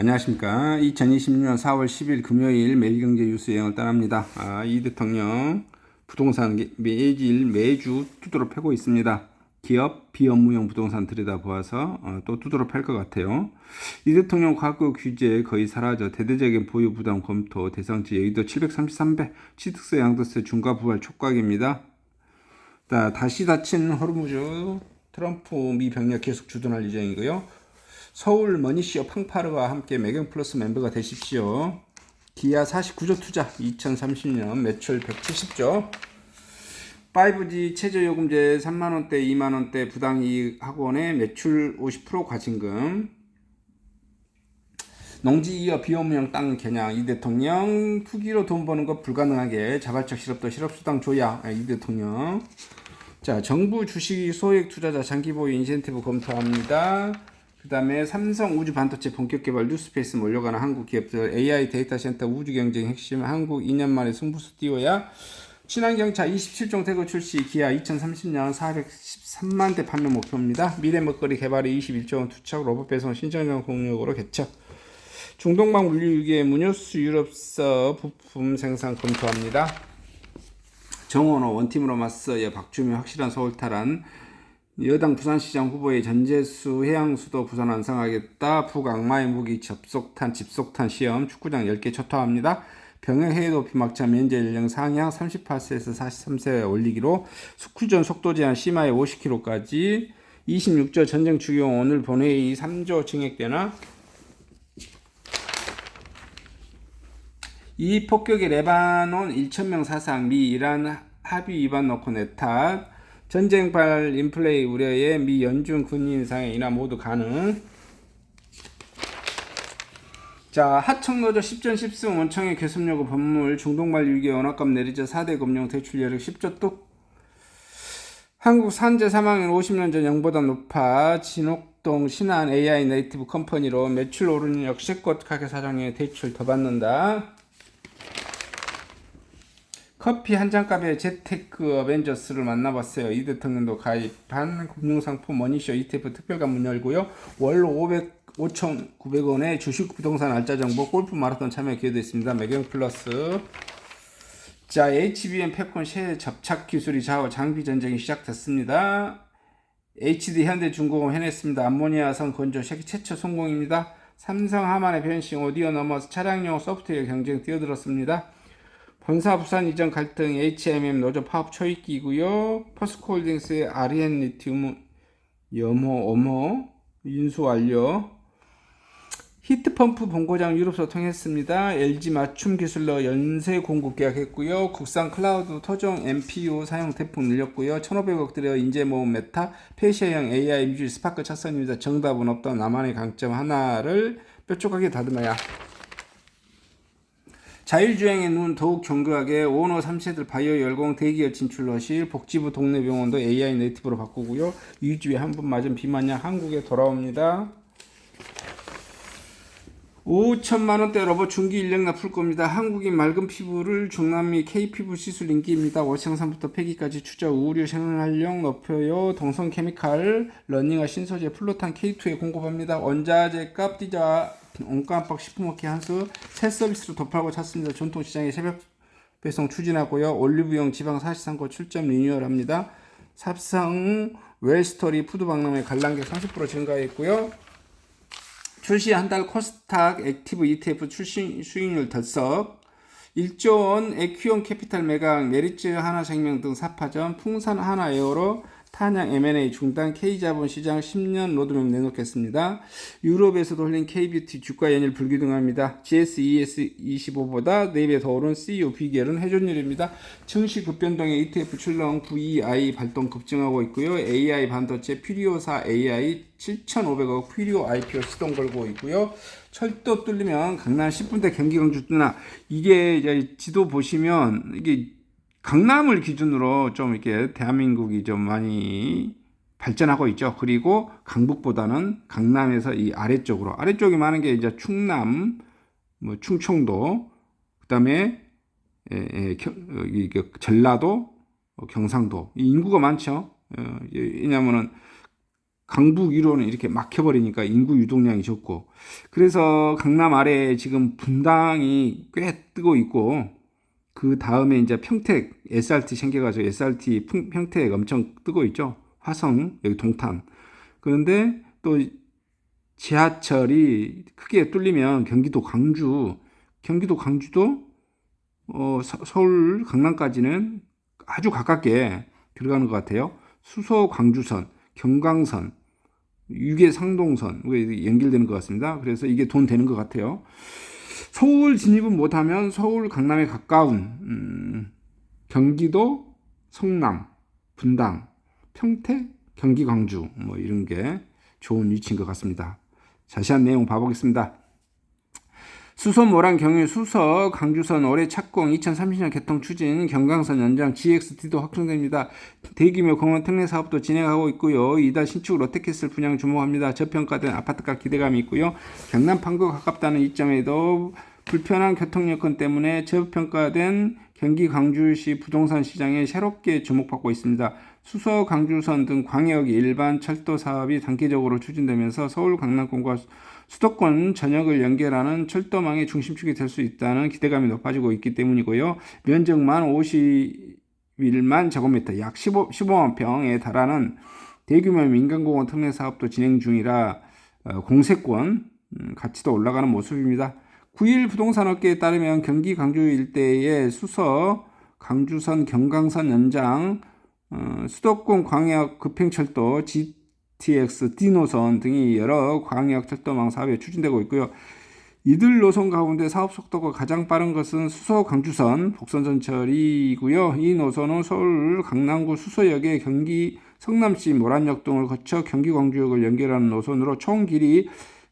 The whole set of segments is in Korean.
안녕하십니까. 2026년 4월 10일 금요일 매일경제 뉴스 여행을 떠납니다. 이 대통령 부동산 매주 두드러 패고 있습니다. 기업, 비업무용 부동산 들여다보아서 또 두드러 팰 것 같아요. 이 대통령 과거 규제 거의 사라져 대대적인 보유 부담 검토 대상지 여의도 733배 취득세 양도세 중과 부활 촉각입니다. 다시 닫힌 호르무즈 트럼프 미 병력 계속 주둔할 예정이고요. 서울 머니쇼 팡파르와 함께 매경플러스 멤버가 되십시오. 기아 49조 투자 2030년 매출 170조 5G 최저요금제 3만원대 2만원대 부당이익 학원의 매출 50% 과징금 농지이어 비업무용 땅 겨냥 이 대통령 투기로 돈 버는 것 불가능하게 자발적 실업도 실업수당 줘야 이 대통령. 자, 정부 주식 소액 투자자 장기 보유 인센티브 검토합니다. 그 다음에 삼성 우주 반도체 본격 개발 뉴스페이스 몰려가는 한국 기업들 AI 데이터 센터 우주 경쟁 핵심 한국 2년 만에 승부수 띄워야 친환경차 27종 대구 출시 기아 2030년 413만 대 판매 목표입니다. 미래 먹거리 개발에 21조 원 투척 로봇 배송 신정형 공력으로 개척 중동방 물류 위기에 무뉴스 유럽서 부품 생산 검토합니다. 정원호 원팀으로 맞서야 박주민 확실한 서울 탈환 여당 부산시장 후보의 전재수 해양수도 부산 완성하겠다. 북악마의 무기 집속탄 시험 축구장 10개 초토합니다. 병역 해외 도피 막차 면제 연령 상향 38세에서 43세에 올리기로 숙후전 속도 제한 심하에 50km까지 26조 전쟁 추경 오늘 본회의 3조 증액되나 이 폭격의 레바논 1,000명 사상 미 이란 합의 위반 놓고 내탓 전쟁발 인플레이 우려에 미 연준 군인 인상에 인하 모두 가능. 자, 하청노조 10전 10승 원청의 계속요구 법물 중동발 위기 원화값 내리자 4대 금융 대출 여력 10조 뚝 한국 산재 사망률 50년 전 0보다 높아 진옥동 신한 AI 네이티브 컴퍼니로 매출 오르는 역세권 가게 사장의 대출 더 받는다. 커피 한 잔값에 재테크 어벤져스를 만나봤어요. 이 대통령도 가입한 금융상품 머니쇼 ETF 특별관 문 열고요. 월 5,900원에 주식 부동산 알짜 정보 골프 마라톤 참여 기회도 있습니다. 매경 플러스. 자, HBM 펩콘 셰 접착 기술이 좌우 장비 전쟁이 시작됐습니다. HD 현대중공업 해냈습니다. 암모니아성 건조 세계 최초 성공입니다. 삼성 하만의 변신 오디오 넘어서 차량용 소프트웨어 경쟁 뛰어들었습니다. 본사 부산 이전 갈등 HMM 노조 파업 초입기고요. 포스코홀딩스의 아리엔 리튬 염호 인수 완료. 히트펌프 본고장 유럽서 통했습니다. LG 맞춤 기술로 연쇄 공급 계약했고요. 국산 클라우드 토종 MPU 사용 대폭 늘렸고요. 1,500억 들여 인재 모음 메타 페이셜형 AI 뮤직 스파크 착선입니다. 정답은 없던 나만의 강점 하나를 뾰족하게 다듬어야. 자율주행의 눈 더욱 정교하게 오너 3세들 바이오 열공 대기업 진출 허실 복지부 동네 병원도 AI 네이티브로 바꾸고요. 2주에 한 번 맞은 비만약 한국에 돌아옵니다. 5천만원대 로봇 중기 인력납 풀 겁니다. 한국인 맑은 피부를 중남미 K피부 시술 인기입니다. 월생산부터 폐기까지 추적 의류 생활력 높여요. 동성 케미칼 러닝화 신소재 플로탄 K2에 공급합니다. 원자재 값 뛰자 온감박 식품업계 한수 새 서비스로 도파하고 찾습니다. 전통시장에 새벽 배송 추진하고요. 올리브영 지방 사시상고 출점 리뉴얼합니다. 삽성 웰스토리 푸드박람회 관람객 30% 증가했고요. 출시 한 달 코스닥 액티브 ETF 출시 수익률 덜썩 1조 원 에퀴온 캐피탈 매각 메리츠 하나생명 등 4파전 풍산 하나에어로 탄양 M&A 중단 K자본시장 10년 로드맵 내놓겠습니다. 유럽에서도 흘린 K뷰티 주가 연일 불기둥합니다. GS-ES25보다 4배 더 오른 CEO 비결은 회전율입니다. 증시 급변동의 ETF 출렁 VI 발동 급증하고 있고요. AI 반도체 퓨리오사 AI 7,500억 퓨리오 IPO 시동 걸고 있고요. 철도 뚫리면 강남 10분대 경기 광주 뚫나 이게 이제 지도 보시면 이게 강남을 기준으로 좀 이렇게 대한민국이 좀 많이 발전하고 있죠. 그리고 강북보다는 강남에서 이 아래쪽이 많은 게 이제 충남, 뭐 충청도, 그다음에 전라도, 경상도 이 인구가 많죠. 왜냐하면은 강북 위로는 이렇게 막혀버리니까 인구 유동량이 적고, 그래서 강남 아래에 지금 분당이 꽤 뜨고 있고, 그 다음에 이제 평택 SRT 생겨가지고 SRT 평택 엄청 뜨고 있죠. 화성 여기 동탄. 그런데 또 지하철이 크게 뚫리면 경기도 광주도 서울 강남까지는 아주 가깝게 들어가는 것 같아요. 수서 광주선, 경강선, 유계 상동선 연결되는 것 같습니다. 그래서 이게 돈 되는 것 같아요. 서울 진입은 못하면 서울 강남에 가까운 경기도 성남, 분당, 평택, 경기 광주 뭐 이런 게 좋은 위치인 것 같습니다. 자세한 내용 봐보겠습니다. 수서모란 경유 수서 강주선 올해 착공 2030년 개통 추진 경강선 연장 GXT도 확정됩니다. 대규모 공원 특례 사업도 진행하고 있고요. 이달 신축 롯데캐슬 분양 주목합니다. 저평가된 아파트가 기대감이 있고요. 경남 판교 가깝다는 이점에도 불편한 교통 여건 때문에 저평가된 경기 광주시 부동산 시장에 새롭게 주목받고 있습니다. 수서 강주선 등 광역 일반 철도 사업이 단계적으로 추진되면서 서울 강남권과 수도권 전역을 연결하는 철도망의 중심축이 될 수 있다는 기대감이 높아지고 있기 때문이고요. 면적만 51만 제곱미터, 약 15만 평에 달하는 대규모 민간공원 특례 사업도 진행 중이라 공세권 가치도 올라가는 모습입니다. 9일 부동산 업계에 따르면 경기 광주 일대의 수서 강주선 경강선 연장, 수도권 광역 급행철도 GTX D노선 등이 여러 광역 철도망 사업에 추진되고 있고요. 이들 노선 가운데 사업 속도가 가장 빠른 것은 수서 강주선 복선전철이고요. 이 노선은 서울 강남구 수서역에 경기 성남시 모란역 등을 거쳐 경기 광주역을 연결하는 노선으로 총 길이는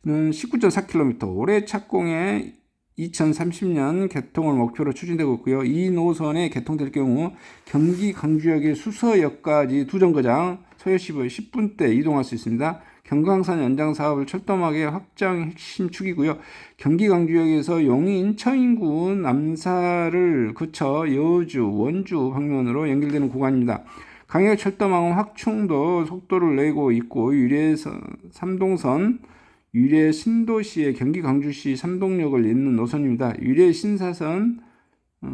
19.4km, 올해 착공에 2030년 개통을 목표로 추진되고 있고요. 이 노선에 개통될 경우 경기 광주역의 수서역까지 두 정거장 소요시부에 10분대 이동할 수 있습니다. 경강선 연장 사업을 철도망의 확장 핵심 축이고요. 경기 광주역에서 용인, 처인구, 남사를 거쳐 여주, 원주 방면으로 연결되는 구간입니다. 광역 철도망 확충도 속도를 내고 있고 유례 삼동선, 유례 신도시의 경기 광주시 삼동역을 잇는 노선입니다. 유례 신사선,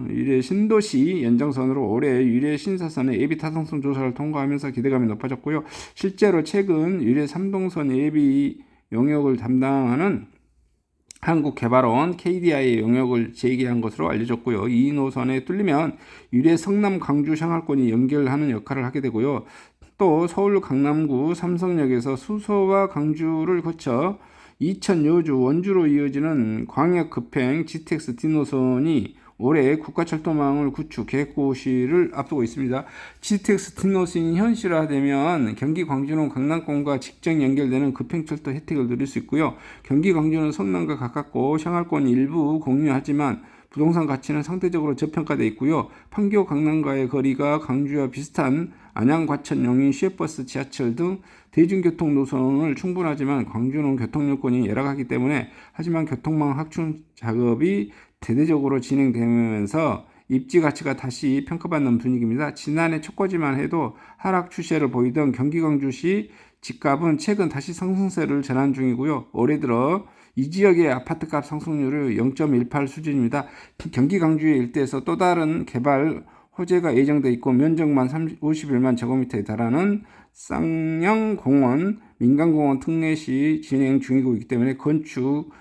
유례 신도시 연장선으로 올해 유례 신사선의 예비 타당성 조사를 통과하면서 기대감이 높아졌고요. 실제로 최근 유례 삼동선 예비 용역을 담당하는 한국개발원 KDI의 용역을 재개한 것으로 알려졌고요. 이 노선에 뚫리면 유례 성남 광주 생활권이 연결하는 역할을 하게 되고요. 또 서울 강남구 삼성역에서 수서와 강주를 거쳐 이천, 여주, 원주로 이어지는 광역 급행 GTX D노선이 올해 국가철도망을 구축 계획고시를 앞두고 있습니다. GTX D노선이 현실화되면 경기 광주는 강남권과 직접 연결되는 급행철도 혜택을 누릴 수 있고요. 경기 광주는 성남과 가깝고 생활권 일부 공유하지만 부동산 가치는 상대적으로 저평가되어 있고요. 판교 강남과의 거리가 광주와 비슷한 안양, 과천, 용인, 시외버스, 지하철 등 대중교통 노선을 충분하지만 광주는 교통 여건이 열악하기 때문에 하지만 교통망 확충 작업이 대대적으로 진행되면서 입지 가치가 다시 평가받는 분위기입니다. 지난해 첫거지만 해도 하락 추세를 보이던 경기 광주시 집값은 최근 다시 상승세를 전환 중이고요. 올해 들어 이 지역의 아파트값 상승률은 0.18 수준입니다. 경기 광주 일대에서 또 다른 개발 호재가 예정돼 있고 면적만 51만 제곱미터에 달하는 쌍용공원 민간공원 특례시 진행 중이고 있기 때문에 건축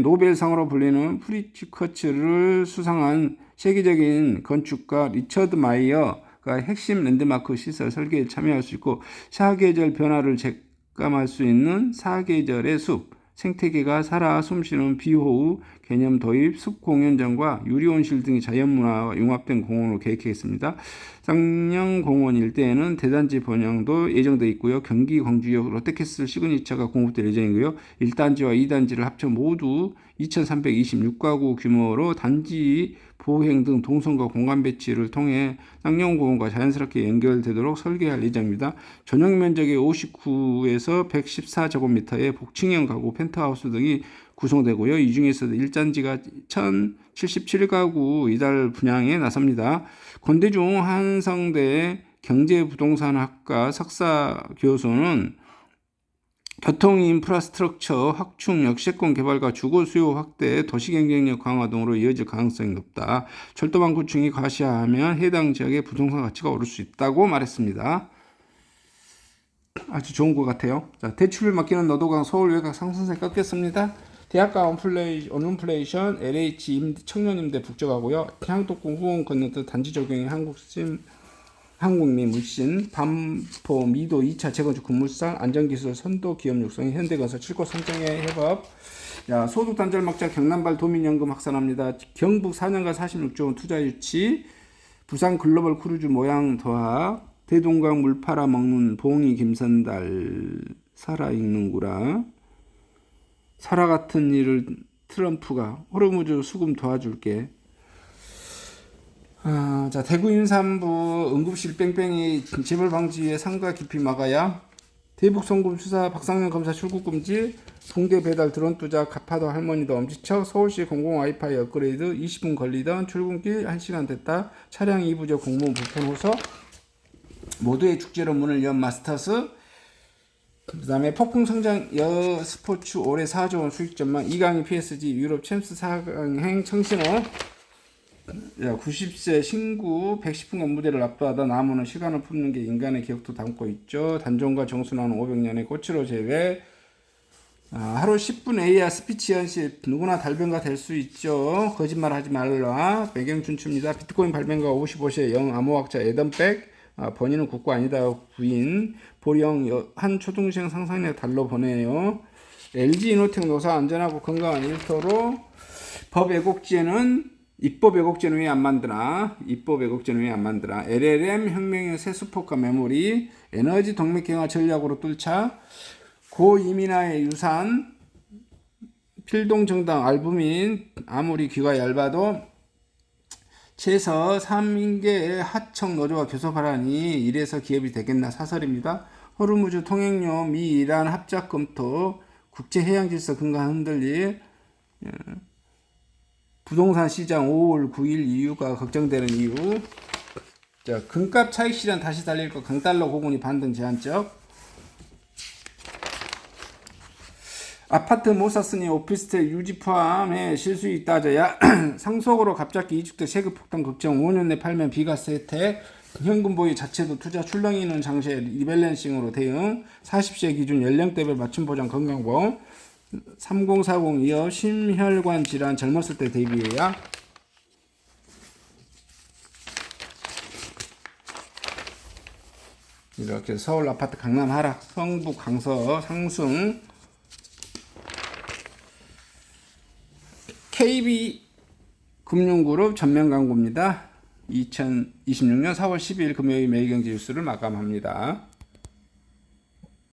노벨상으로 불리는 프리츠커츠를 수상한 세계적인 건축가 리처드 마이어가 핵심 랜드마크 시설 설계에 참여할 수 있고 사계절 변화를 감할 수 있는 사계절의 숲, 생태계가 살아 숨쉬는 비호우 개념 도입, 숲 공연장과 유리온실 등의 자연문화와 융합된 공원으로 계획했습니다. 쌍용공원 일대에는 대단지 번영도 예정되어 있고요. 경기 광주역 롯데캐슬 시그니처가 공급될 예정이고요. 1단지와 2단지를 합쳐 모두 2326가구 규모로 단지 보행 등 동선과 공간 배치를 통해 쌍용공원과 자연스럽게 연결되도록 설계할 예정입니다. 전용 면적의 59에서 114제곱미터의 복층형 가구, 펜트하우스 등이 구성되고요. 이 중에서도 1단지가 1077가구 이달 분양에 나섭니다. 건대중 한성대 경제부동산학과 석사 교수는 교통 인프라스트럭처 확충, 역세권 개발과 주거 수요 확대, 도시 경쟁력 강화 등으로 이어질 가능성이 높다. 철도망 구축이 과시하면 해당 지역의 부동산 가치가 오를 수 있다고 말했습니다. 아주 좋은 것 같아요. 자, 대출을 맡기는 노도강 서울 외곽 상승세 꺾였습니다. 대학가 언인플레이션, LH 청년임대 북적하고요. 향토공 후원 건너뛰 단지 적용의 한국미 물씬, 반포 미도 2차 재건축 건물상, 안전기술 선도 기업 육성, 현대건설 출고 선정의 협업. 자, 소득 단절 막자 경남발 도민연금 확산합니다. 경북 4년간 46조 원 투자 유치, 부산 글로벌 크루즈 모양 도합, 대동강 물 팔아먹는 봉이 김선달 살아있는구라. 살아 같은 일을 트럼프가 호르무즈 수금 도와줄게. 자, 대구 임산부 응급실 뺑뺑이 재발 방지에 상가 깊이 막아야. 대북 송금 수사 박상현 검사 출국 금지. 붕대 배달 드론 투자 가파도 할머니도 엄지척. 서울시 공공 와이파이 업그레이드 20분 걸리던 출근길 1시간 됐다. 차량 2부적 공무원 불편 호소. 모두의 축제로 문을 연 마스터스. 그 다음에 폭풍 성장 여 스포츠 올해 4조 원 수익 전망. 이강인 PSG 유럽 챔스 4강행 청신호. 90세 신구 110분간 무대를 압도하다 나무는 시간을 품는 게 인간의 기억도 담고 있죠. 단종과 정순환은 500년의 꽃으로 제외. 하루 10분 AR 스피치 연습. 누구나 달변가 될 수 있죠. 거짓말 하지 말라. 배경 춘추입니다. 비트코인 발명가 55세 영 암호학자 에던백. 본인은 국가 아니다 부인. 보령 한 초등생 상상력 달러 보내요. LG 이노텍 노사 안전하고 건강한 일터로. 법 왜곡죄는 입법 왜곡죄는 왜 안 만드나? 입법 왜곡죄는 왜 안 만드나? LLM 혁명의 세수폭과 메모리. 에너지 동맥경화 전략으로 뚫자. 고 이민아의 유산. 필동정당 알부민. 아무리 귀가 얇아도 최서 3인계의 하청 노조와 교섭하라니 이래서 기업이 되겠나 사설입니다. 호르무즈 통행료 미 이란 합작 검토. 국제해양질서 근간 흔들리. 부동산 시장 5월 9일 이유가 걱정되는 이유. 자, 금값 차익 실현 다시 달릴 거 강달러 고군이 반등 제한적. 아파트 못 샀으니 오피스텔 유지 포함해 실수익 따져야. 상속으로 갑자기 이주택 세금 폭탄 걱정. 5년 내 팔면 비과세 혜택. 현금 보유 자체도 투자 출렁이는 장세 리밸런싱으로 대응. 40세 기준 연령대별 맞춤 보장 건강보험. 3040 이어 심혈관 질환 젊었을 때 대비해야. 이렇게 서울 아파트 강남 하락, 성북 강서 상승. KB금융그룹 전면 광고입니다. 2026년 4월 12일 금요일 매일경제 뉴스를 마감합니다.